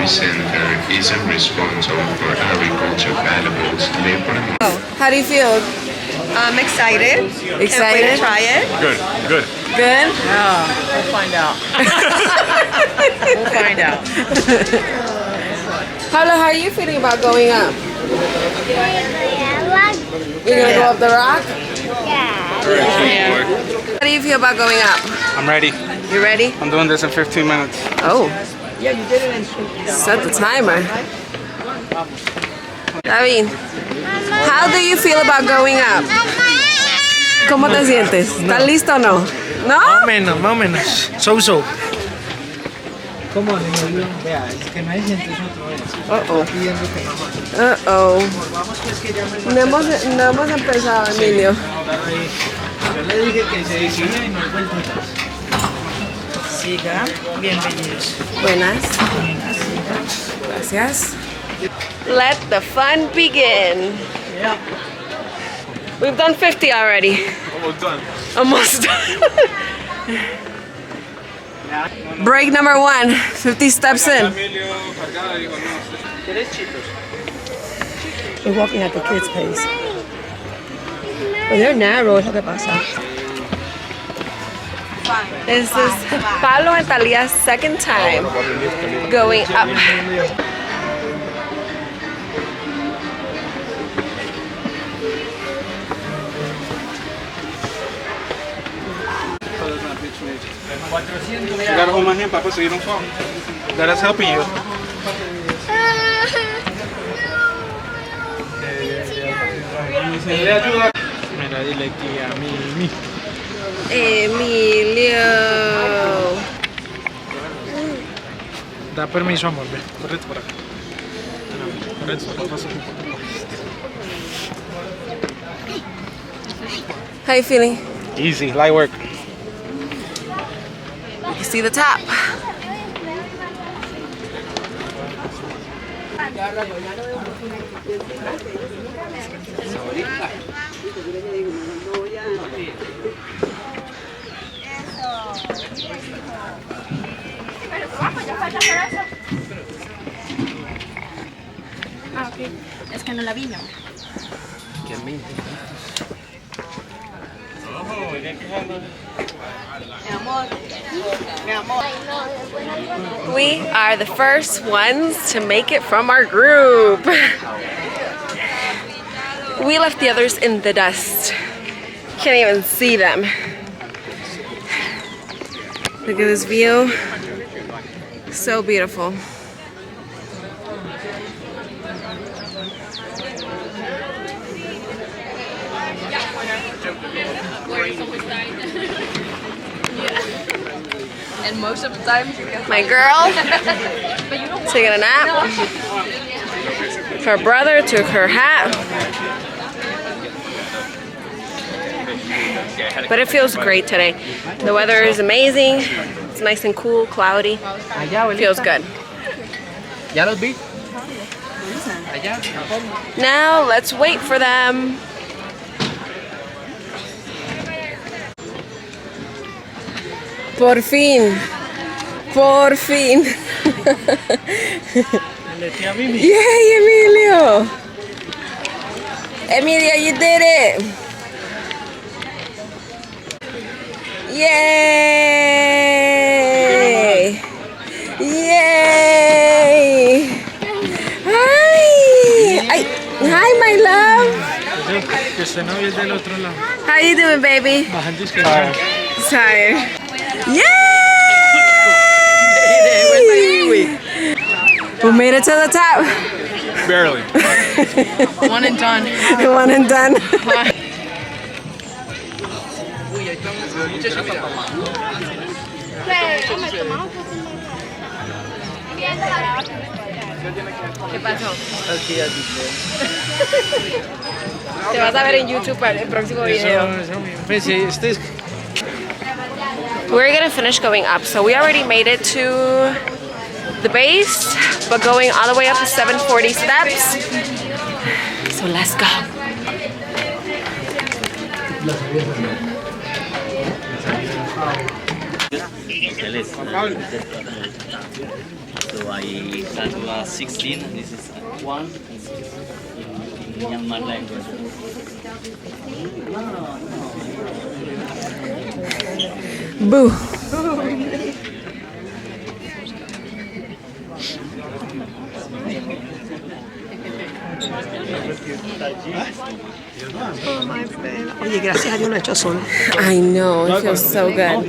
center isn't responsible for agriculture valuables. How do you feel? I'm excited. Excited? Can't wait to try it. Good, good. Good? We'll find out. We'll find out. Pablo, how are you feeling about going up? You're gonna go up the rock? How do you feel about going up? I'm ready. You ready? I'm doing this in 15 minutes. Oh. Yeah, you did it in set the timer. David, how do you feel about going up? ¿Cómo te sientes? ¿Estás listo o no? ¿No? Más o menos. So. ¿Cómo le digo? Vea, es que no hay gente, es otro vez. No hemos empezado, Emilio. Yo le dije que se decía y no hay vuelta atrás. Siga, bienvenidos. Buenas. Gracias. Let the fun begin. Yeah. We've done 50 already. Almost done. Almost done. Break number 1, 50 steps in. We're walking at the kids' pace. Well, they're narrow, es lo que pasa. This is Pablo and Talia's second time going up. You gotta hold my hand, Papa, so you don't fall. That's helping you. Mira, dile aquí a Mimi. Emilio. Da permiso, amor. Ve, correte por acá. Correte, pasa. How you feeling? Easy, light work. You can see the top. Ah, ok. Es que no la vi, ¿no? We are the first ones to make it from our group. We left the others in the dust. Can't even see them. Look at this view. So beautiful. And most of the time, My girl taking a nap. Her brother took her hat. But it feels great today. The weather is amazing. It's nice and cool, cloudy. Feels good. ¿Ya los vi? Now let's wait for them. Por fin. Por fin. Yay, Emilio. Emilio, you did it. Yay. Yay. Hi, my love. Que usted no es del otro lado. How you doing, baby? Bajando es que Tired. Yay! We made it to the top. barely. one and done. One and done. ¿Qué pasó? Te vas a ver en YouTube para el próximo video. We're gonna finish going up. So we already made it to the base, but going all the way up to 740 steps. So let's go. So I have 16, and this is one in Myanmar language. Boo. Oye, gracias a Dios no ha hecho sol. I know, it feels so good.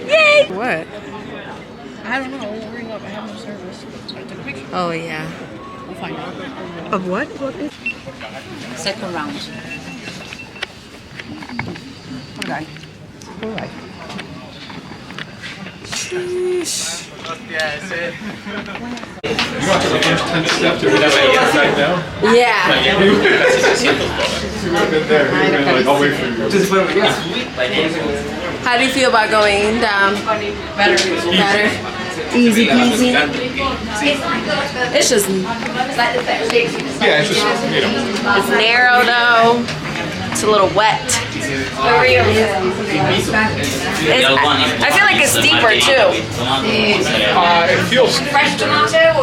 Yay! What? I don't know. We'll ring up. I have no service. I took a picture. Oh, yeah. We'll find out. Of what? What is? Second round. Okay. All right. Yeah. How do you feel about going down? Better. Easy peasy. It's just, Yeah, it's just, you know. it's narrow though. It's a little wet. I feel like it's deeper too, It feels,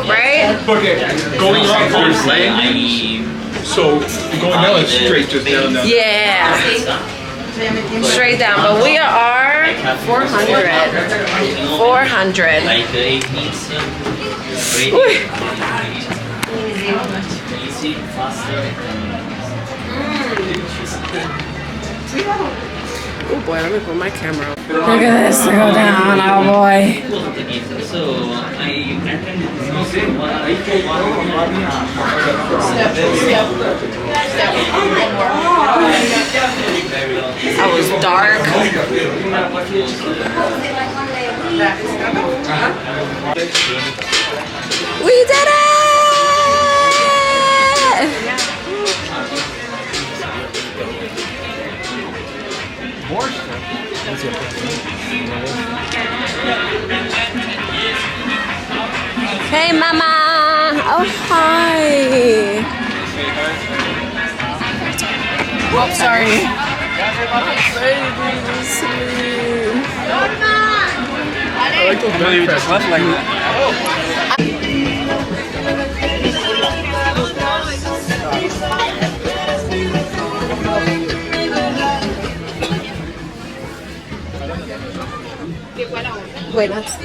right? okay, going up, there's land, so going down is straight, just down, down. Yeah. Straight down, but we are 400. 400. Like 8 minutes. Easy, faster. Oh boy, let me put my camera up. Look at this, go down, oh boy. So I That was dark. We did it! Hey, Mama! Oh, hi! Oh, sorry. Really, we just left like that. Buenas.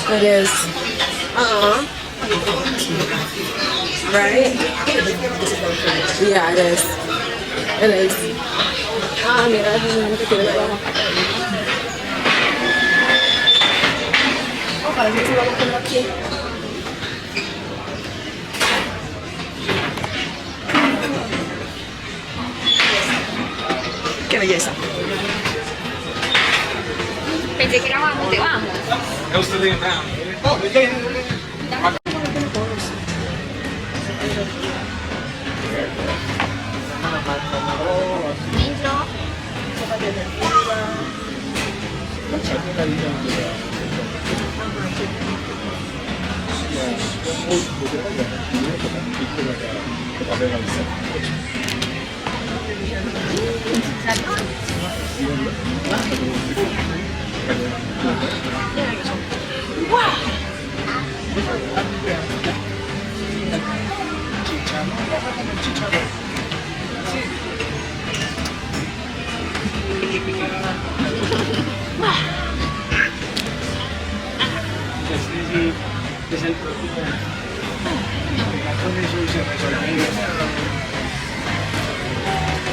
It is. Right? Yeah, it is. It is. Ah, mira, es lo que tiene abajo. Oh, parece que se va a poner aquí. Qué belleza. Pensé que era vamos, te vamos.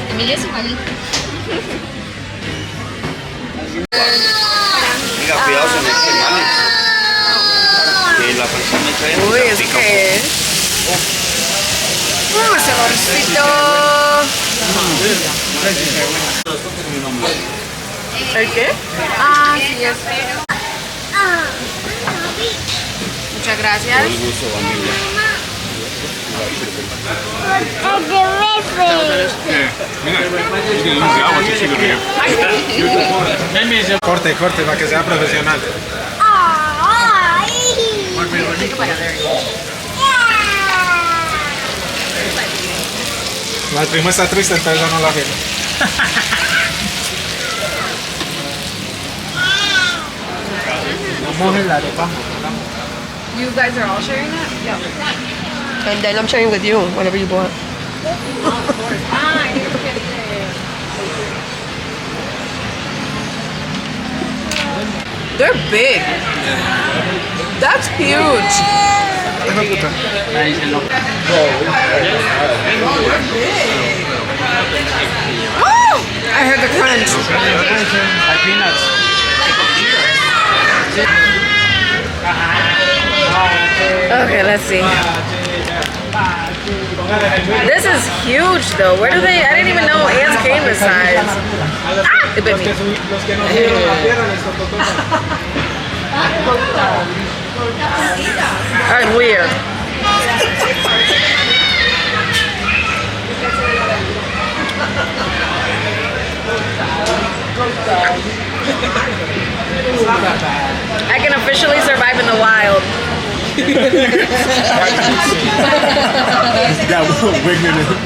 Emilio es igualito. Mira, cuidado, se mete mal. Que la persona trae Uy, la es pica. que... ese olorcito. ¿El qué? Ah, sí, es. Muchas gracias. Un gusto, familia. Corte, corte, para que sea profesional. La prima está triste, entonces ya no la quiero. Vamos en la arepa. You guys are all sharing that? Yeah. And then I'm sharing with you, whatever you want. They're big. That's huge. Oh, I heard the crunch. Hay peanuts. Okay, let's see. This is huge though. Where do they? I didn't even know ants came this size. Ah, it bit me. Alright, weird. I can officially survive in the wild. That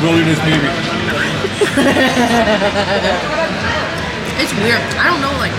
wilderness movie. It's weird. I don't know, like.